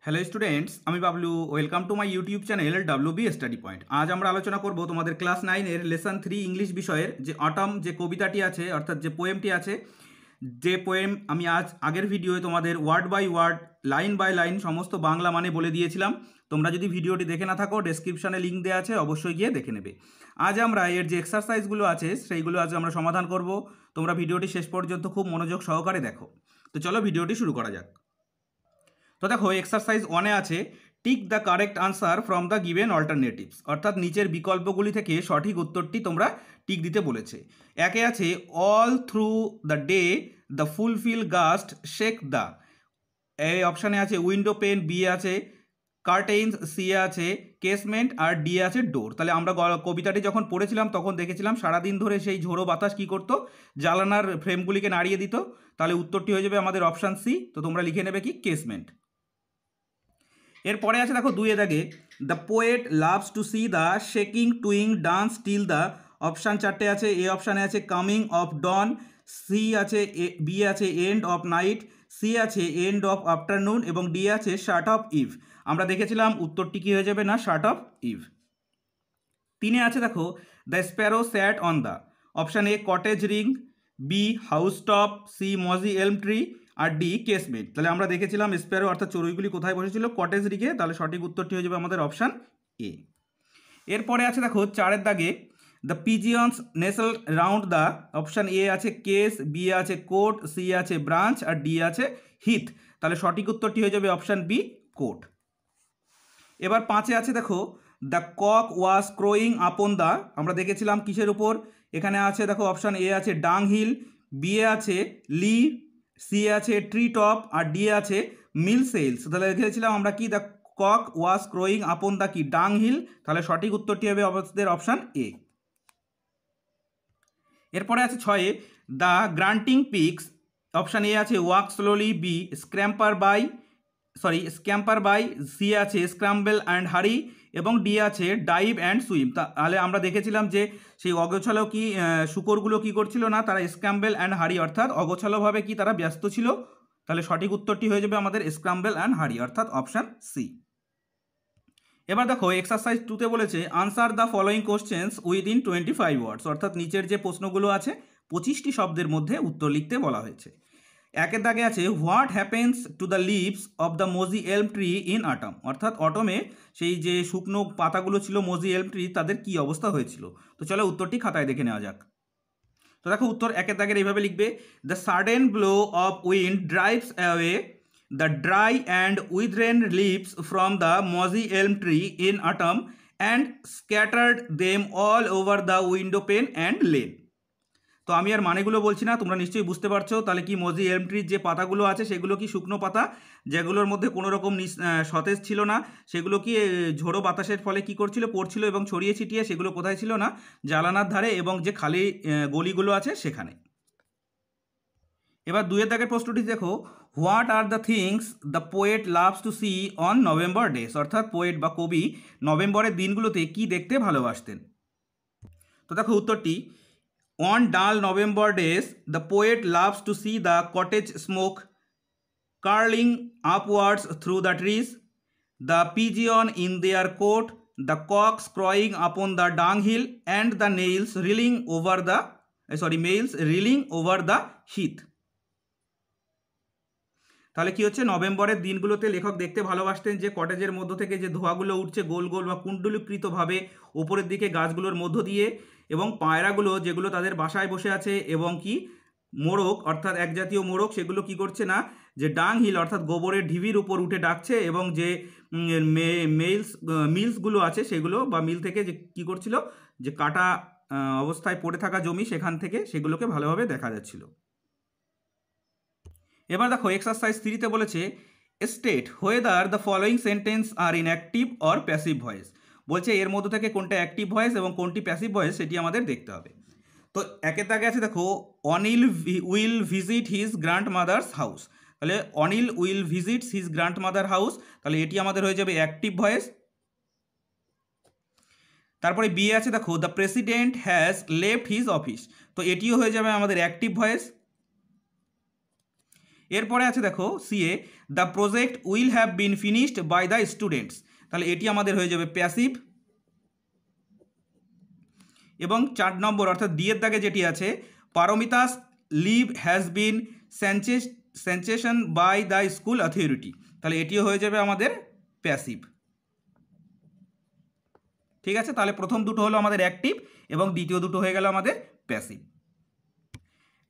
Hello students, আমি Bablu. Welcome to my YouTube channel WB study point. আজ আমরা আলোচনা করব তোমাদের ক্লাস 9-এর লেসন 3 ইংলিশ বিষয়ের যে অটম যে কবিতাটি আছে, অর্থাৎ যে পোয়েমটি আছে, যে পোয়েম আমি আগের ভিডিওয়ে তোমাদের word by word, line by line সমস্ত বাংলা মানে বলে দিয়েছিলাম। তোমরা যদি ভিডিওটি দেখে না থাকো, ডেসক্রিপশনে লিঙ্ক দেওয়া আছে, অবশ্যই গিয়ে দেখে নেবে। আজ আমরা এর যে এক্সারসাইজগুলো আছে সেইগুলো আজ আমরা সমাধান করব। তোমরা ভিডিওটি শেষ পর্যন্ত খুব মনোযোগ সহকারে দেখো। তো চলো ভিডিওটি শুরু করা যাক। তো দেখো, এক্সারসাইজ 1-এ আছে tick the correct answer from the given alternatives, অর্থাৎ নিচের বিকল্পগুলি থেকে সঠিক উত্তরটি তোমরা টিক দিতে বলেছে। 1-এ আছে all through the day the fulfil gust shake the, এই অপশানে আছে উইন্ডো পেন, বি আছে কার্টেইনস, সি আছে কেসমেন্ট, আর ডি আছে ডোর। তাহলে আমরা কবিতাটি যখন পড়েছিলাম তখন দেখেছিলাম সারাদিন ধরে সেই ঝোড়ো বাতাস কী করতো, জানালার ফ্রেমগুলিকে নাড়িয়ে দিত। তাহলে উত্তরটি হয়ে যাবে আমাদের অপশান সি। তো তোমরা লিখে নেবে কি কেসমেন্ট। এরপরে আছে দেখো 2-এ দাগে the poet loves to see the shaking টুইং ডান্স টিল দ্য, অপশান 4টে আছে। এ অপশানে আছে কামিং অফ ডন, সি আছে বি আছে এন্ড অফ নাইট, সি আছে এন্ড অফ আফটারনুন, এবং ডি আছে শার্ট অফ ইভ। আমরা দেখেছিলাম উত্তরটি কী হয়ে যাবে না, শার্ট অফ ইভ। 3-এ আছে দেখো the sparrow sat on the, option A cottage ring, B house top, C mossy elm tree, R D কেসমেট। তাহলে আমরা দেখেছিলাম স্প্যারো অর্থাৎ চড়ুইগুলি কোথায় বসেছিল, কটেজ রিগে। তাহলে সঠিক উত্তরটি হয়ে যাবে আমাদের অপশান এ। এরপরে আছে দেখো 4-এর দাগে the pigeons nestle round the, option A আছে কেস, বি আছে কোট, সি আছে ব্রাঞ্চ, আর ডি আছে হিথ। তাহলে সঠিক উত্তরটি হয়ে যাবে অপশান বি কোট। এবার 5-এ আছে দেখো the cock was ক্রোয়িং upon the, আমরা দেখেছিলাম কিসের উপর, এখানে আছে দেখো অপশান এ আছে ডাং হিল, বি আছে লি, সি আছে ট্রি টপ, আর ডি আছে মিল সেলস। তাহলে দেখেছিলাম আমরা কি, the cock was ক্রোয়িং upon the কি ডাং হিল। তাহলে সঠিক উত্তরটি হবে আমাদের অপশান এ। এরপরে আছে 6-এ the grunting pigs, option A আছে walk slowly, B scamper by, C আছে স্ক্রাম্বেল অ্যান্ড হারি, এবং ডি আছে ডাইভ অ্যান্ড সুইম। তাহলে আমরা দেখেছিলাম যে সেই অগোছালো কি শুকরগুলো কি করছিল না, তারা স্ক্রাম্বেল অ্যান্ড হারি অর্থাৎ অগোছালোভাবে কি তারা ব্যস্ত ছিল। তাহলে সঠিক উত্তরটি হয়ে যাবে আমাদের স্ক্রাম্বেল অ্যান্ড হারি অর্থাৎ অপশান সি। এবার দেখো এক্সারসাইজ 2-তে বলেছে answer the following questions within 25 ওয়ার্ডস, অর্থাৎ নিচের যে প্রশ্নগুলো আছে 25টি শব্দের মধ্যে উত্তর লিখতে বলা হয়েছে। 1-এর দাগে আছে what happens to the leaves of the mossy elm tree in autumn, অর্থাৎ অটমে সেই যে শুকনো পাতাগুলো ছিল মোজি এলম ট্রি, তাদের কি অবস্থা হয়েছিল। তো চলো উত্তরটি খাতায় দেখে নেওয়া যাক। তো দেখো উত্তর 1-এর দাগের এইভাবে লিখবে the sudden blow of wind drives away the dry and withering leaves from the mossy elm tree in autumn and scattered them all over the window pane and lane. তো আমি আর মানেগুলো বলছি না, তোমরা নিশ্চয়ই বুঝতে পারছো। তাহলে কি মোজি এলম ট্রির যে পাতাগুলো আছে সেগুলো কি শুকনো পাতা, যেগুলোর মধ্যে কোনো রকম সতেজ ছিল না, সেগুলো কি ঝোড়ো বাতাসের ফলে কি করছিল, পড়ছিল এবং ছড়িয়ে ছিটিয়ে, সেগুলো কোথায় ছিল না, জানালার ধারে এবং যে খালি গলিগুলো আছে সেখানে। এবার 2-এর দাগের প্রশ্নটি দেখো what are the things the poet loves to see on November days, অর্থাৎ পোয়েট বা কবি নভেম্বরের দিনগুলোতে কি দেখতে ভালোবাসতেন। তো দেখো উত্তরটি on dull November days the poet loves to see the cottage smoke curling upwards through the trees, the pigeon in their cote, the cocks crowing upon the dunghill, and the males reeling over the heath. তাহলে কি হচ্ছে, নভেম্বরের দিনগুলোতে লেখক দেখতে ভালোবাসতেন যে কটেজের মধ্য থেকে যে ধোঁয়াগুলো উঠছে গোল গোল বা কুণ্ডলীকৃতভাবে ওপরের দিকে গাছগুলোর মধ্য দিয়ে, এবং পায়রাগুলো যেগুলো তাদের বাসায় বসে আছে, এবং কি মোরগ অর্থাৎ এক জাতীয় মোরগ, সেগুলো কি করছে না, যে ডাং হিল অর্থাৎ গোবরের ঢিবির উপর উঠে ডাকছে, এবং যে মিলসগুলো আছে সেগুলো বা মিল থেকে যে কী করছিল, যে কাটা অবস্থায় পড়ে থাকা জমি সেখান থেকে সেগুলোকে ভালোভাবে দেখা যাচ্ছিল। এবার দেখো এক্সারসাইজ 3-তে বলেছে state whether the following sentence are in active or passive voice, বলছে এর মধ্যে থেকে কোনটা অ্যাক্টিভ ভয়েস এবং কোনটি প্যাসিভ ভয়েস সেটি আমাদের দেখতে হবে। তো 1-এর দাগে আছে দেখো Anil will visit his grandmother's house, তাহলে Anil will visits his grandmother house, তাহলে এটি আমাদের হয়ে যাবে অ্যাক্টিভ ভয়েস। তারপরে বি আছে দেখো the president has left his office, তো এটিও হয়ে যাবে আমাদের অ্যাক্টিভ ভয়েস। এরপরে আছে দেখো CA, the project will have been finished by the students, তাহলে এটি আমাদের হয়ে যাবে প্যাসিভ। এবং 4 নম্বর অর্থাৎ ডি এর দাগে যেটি আছে, Paramita's leave has been sanction by the school authority, তাহলে এটিও হয়ে যাবে আমাদের প্যাসিভ। ঠিক আছে, তাহলে প্রথম দুটো হলো আমাদের অ্যাক্টিভ এবং দ্বিতীয় দুটো হয়ে গেল আমাদের প্যাসিভ।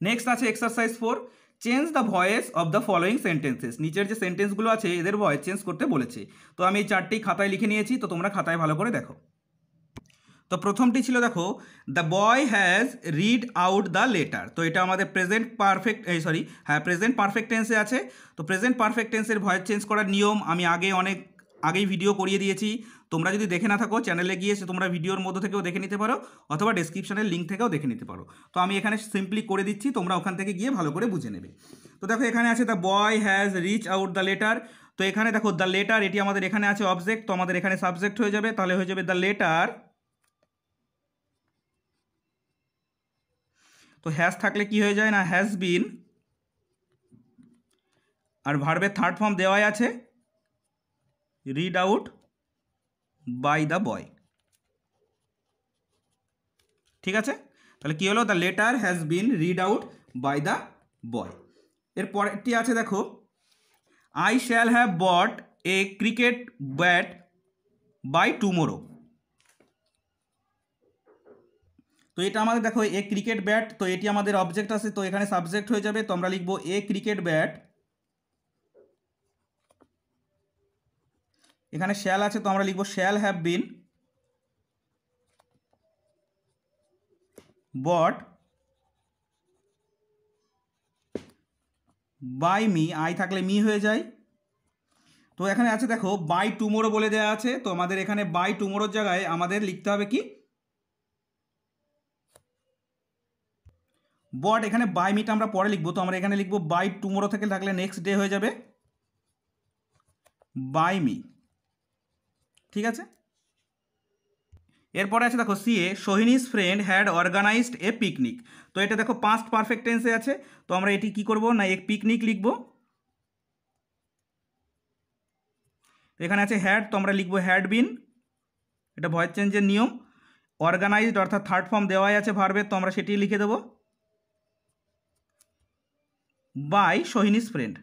নেক্সট আছে exercise 4, change the voice of the following sentences, নিচের যে সেন্টেন্সগুলো আছে এদের ভয়েস চেঞ্জ করতে বলেছে। তো আমি এই 4টি খাতায় লিখে নিয়েছি, তো তোমরা খাতায় ভালো করে দেখো। তো প্রথমটি ছিল দেখো, the boy has read out the letter, তো এটা আমাদের প্রেজেন্ট পারফেক্ট প্রেজেন্ট পারফেক্ট টেন্সে আছে। তো প্রেজেন্ট পারফেক্ট টেন্সের ভয়েস চেঞ্জ করার নিয়ম আমি অনেক আগেই ভিডিও করিয়ে দিয়েছি। তোমরা যদি দেখে না থাকো চ্যানেলে গিয়ে তোমরা ভিডিওর মধ্যে থেকেও দেখে নিতে পারো, অথবা ডেসক্রিপশনের লিঙ্ক থেকেও দেখে নিতে পারো। তো আমি এখানে সিম্পলি করে দিচ্ছি, তোমরা ওখান থেকে গিয়ে ভালো করে বুঝে নেবে। তো দেখো এখানে আছে the boy has reach out the letter, তো এখানে দেখো দ্য লেটার এটি আমাদের এখানে আছে অবজেক্ট, তো আমাদের এখানে সাবজেক্ট হয়ে যাবে, তাহলে হয়ে যাবে দ্য লেটার। তো হ্যাজ থাকলে কি হয়ে যায় না, হ্যাজ বিন, আর ভার্বের থার্ড ফর্ম দেওয়াই আছে read out by the boy. ঠিক আছে, তাহলে কি হলো, the letter has been read out by the boy. এর পরেরটি আছে দেখো, I shall have bought a cricket bat by tomorrow, তো এটা আমাদের দেখো এ ক্রিকেট ব্যাট, তো এটি আমাদের অবজেক্ট আছে, তো এখানে সাবজেক্ট হয়ে যাবে, তো আমরা লিখবো এ ক্রিকেট ব্যাট। এখানে শ্যাল আছে, তো আমরা লিখবো shall have been bought by me, I থাকলে মি হয়ে যায়। তো এখানে আছে দেখো বাই টুমোরো বলে দেওয়া আছে, তো আমাদের এখানে বাই টুমোরোর জায়গায় আমাদের লিখতে হবে কি বট, এখানে বাই মিটা আমরা পরে লিখবো, তো আমরা এখানে লিখবো বাই টুমোরো থেকে থাকলে নেক্সট ডে হয়ে যাবে বাই মি। ঠিক আছে, এরপরে আছে দেখো CA, Sohini's friend had organised a picnic, তো এটা দেখো পাস্ট পারফেক্ট টেন্সে আছে, তো আমরা এটি কি করব না এক পিকনিক লিখবো। এখানে আছে হ্যাড, তো আমরা লিখবো হ্যাড বিন, এটা ভয়েস চেঞ্জের নিয়ম। অর্গানাইজড অর্থাৎ থার্ড ফর্ম দেওয়াই আছে ভার্বের, তো আমরা সেটি লিখে দেবো বাই সোহিনীস ফ্রেন্ড।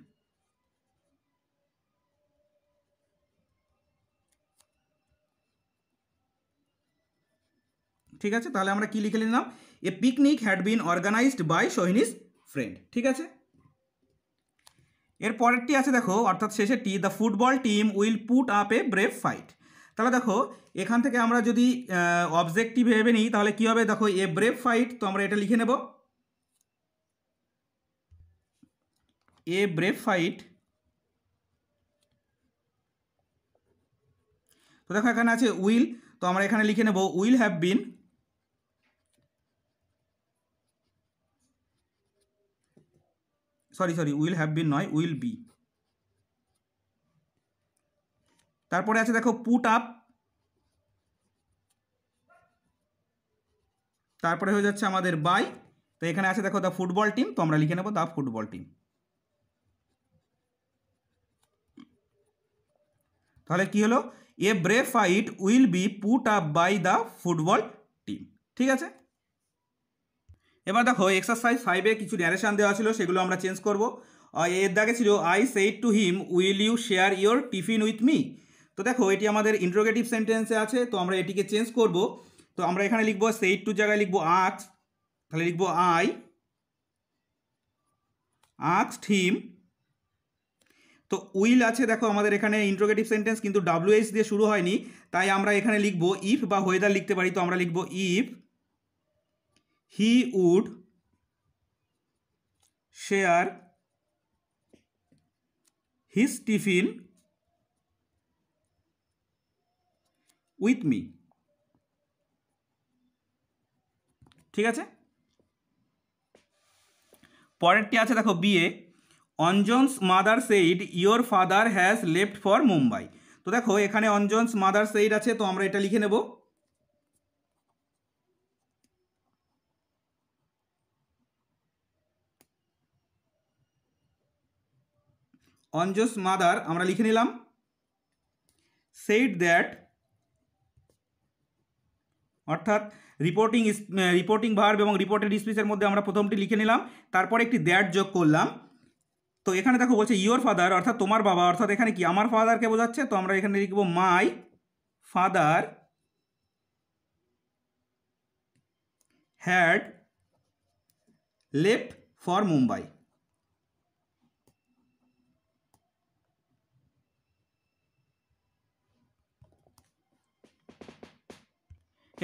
ঠিক আছে, তাহলে আমরা কি লিখে নিলাম, a picnic had been organised by Sohini's friend. ঠিক আছে, এর পরেরটি আছে দেখো অর্থাৎ শেষেরটি, the football team will put up a brave fight, তাহলে দেখো এখান থেকে আমরা যদি অবজেক্টিভ ভেবে নিই তাহলে কি হবে, দেখো এ ব্রেভ ফাইট, তো আমরা এটা লিখে নেব এ ব্রেভ ফাইট। তো দেখো এখানে আছে উইল, তো আমরা এখানে লিখে নেব will have bin sorry will have বিন নয়, উইল বি। তারপরে আছে দেখো পুট আপ, তারপরে হয়ে যাচ্ছে আমাদের বাই, তো এখানে আছে দেখো দ্য ফুটবল টিম, তো আমরা লিখে নেব দ্য ফুটবল টিম। তাহলে কি হলো, a brave fight will be put up by the football team. ঠিক আছে, এবার দেখো এক্সারসাইজ 5-এ কিছু ন্যারেশন দেওয়া ছিল, সেগুলো আমরা চেঞ্জ করব। এর দাগে ছিল I said to him will you share your tiffin with me, তো দেখো এটি আমাদের ইন্ট্রোগেটিভ সেন্টেন্সে আছে, তো আমরা এটিকে চেঞ্জ করব। তো আমরা এখানে লিখবো সেইড টু জায়গায় লিখবো আক্স, তাহলে লিখবো আই আক্সড হিম। তো উইল আছে দেখো আমাদের এখানে ইন্ট্রোগেটিভ সেন্টেন্স কিন্তু ডাব্লিউএইচ দিয়ে শুরু হয়নি, তাই আমরা এখানে লিখবো ইফ বা ওয়েদার লিখতে পারি, তো আমরা লিখবো if he would share his tiffin with me. ঠিক আছে, পরেরটি আছে দেখো B, Anjan's mother said your father has left for Mumbai, তো দেখো এখানে অঞ্জনস মাদার সেইড আছে, তো আমরা এটা লিখে নেব অঞ্জুস মাদার আমরা লিখে নিলাম। সেড দ্যাট অর্থাৎ রিপোর্টিং ভার্ব এবং রিপোর্টেড স্পিচের মধ্যে আমরা প্রথমটি লিখে নিলাম, তারপরে একটি দ্যাট যোগ করলাম। তো এখানে দেখো বলছে ইয়োর ফাদার অর্থাৎ তোমার বাবা, অর্থাৎ এখানে কি আমার ফাদারকে বোঝাচ্ছে, তো আমরা এখানে লিখব my father had left for Mumbai.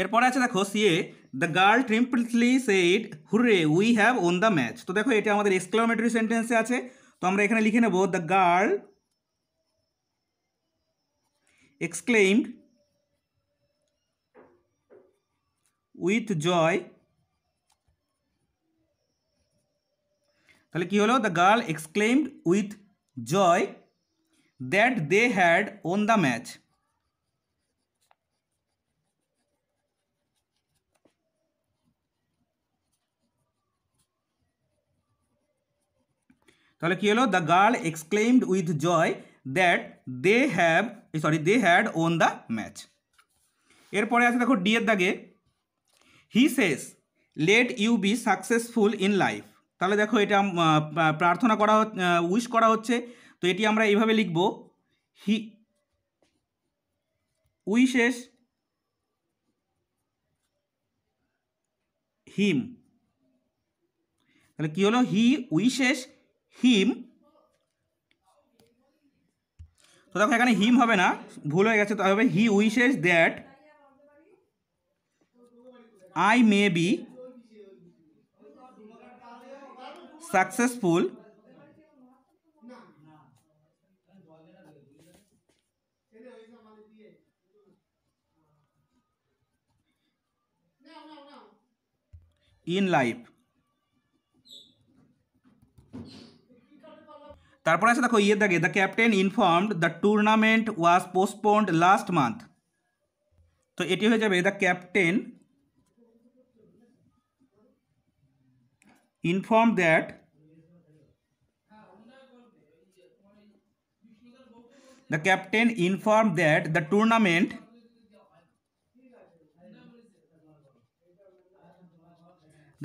এরপরে আছে দেখো CA, the girl triumphantly said hurray we have won the match. তো দেখো এটা আমাদের এক্সক্লামেটরি সেন্টেন্সে আছে, তো আমরা এখানে লিখে নেব the girl exclaimed with joy. তাহলে কি হলো, the girl exclaimed with joy that they had won the match. তাহলে কি হলো, the girl exclaimed with joy that they had won the match. এরপরে আছে দেখো ডি এর দাগে, he says let you be successful in life. তাহলে দেখো এটা প্রার্থনা করা উইশ করা হচ্ছে, তো এটি আমরা এইভাবে লিখব, হি উইশেস হিম। তাহলে কি হলো, হি উইশেস হিম। তো দেখো এখানে হিম হবে না, ভুল হয়ে গেছে, তো হবে he wishes that I may be successful in life. তারপর আছে দেখো ইয়ে দাগে, the captain informed the tournament was postponed last month. তো এটি হয়ে যাবে the captain informed that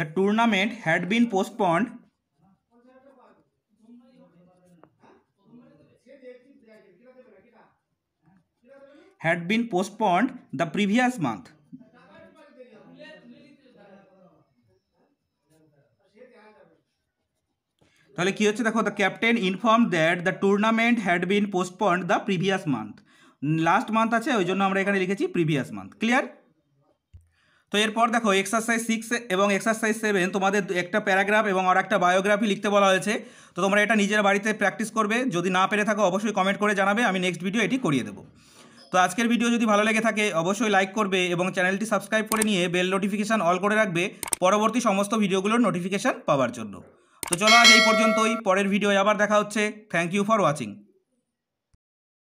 the tournament had been postponed the previous month. তাহলে কি হচ্ছে দেখো, the captain inform that the tournament had been postponed the previous month. Last month আছে, ওই জন্য আমরা এখানে লিখেছি প্রিভিয়াস মান্থ। ক্লিয়ার? তো এরপর দেখো এক্সারসাইজ 6 এবং এক্সারসাইজ 7 তোমাদের একটা প্যারাগ্রাফ এবং আর একটা বায়োগ্রাফি লিখতে বলা হয়েছে। তো তোমরা এটা নিজের বাড়িতে প্র্যাকটিস করবে, যদি না পেরে থাকো অবশ্যই কমেন্ট করে জানাবে, আমি নেক্সট ভিডিও এটি করিয়ে দেবো। তো আজকের ভিডিও যদি ভালো লেগে থাকে অবশ্যই লাইক করবে এবং চ্যানেলটি সাবস্ক্রাইব করে নিয়ে বেল নোটিফিকেশান অল করে রাখবে পরবর্তী সমস্ত ভিডিওগুলোর নোটিফিকেশান পাওয়ার জন্য। তো চলো আজ এই পর্যন্তই, পরের ভিডিওয় আবার দেখা হচ্ছে। Thank you for watching.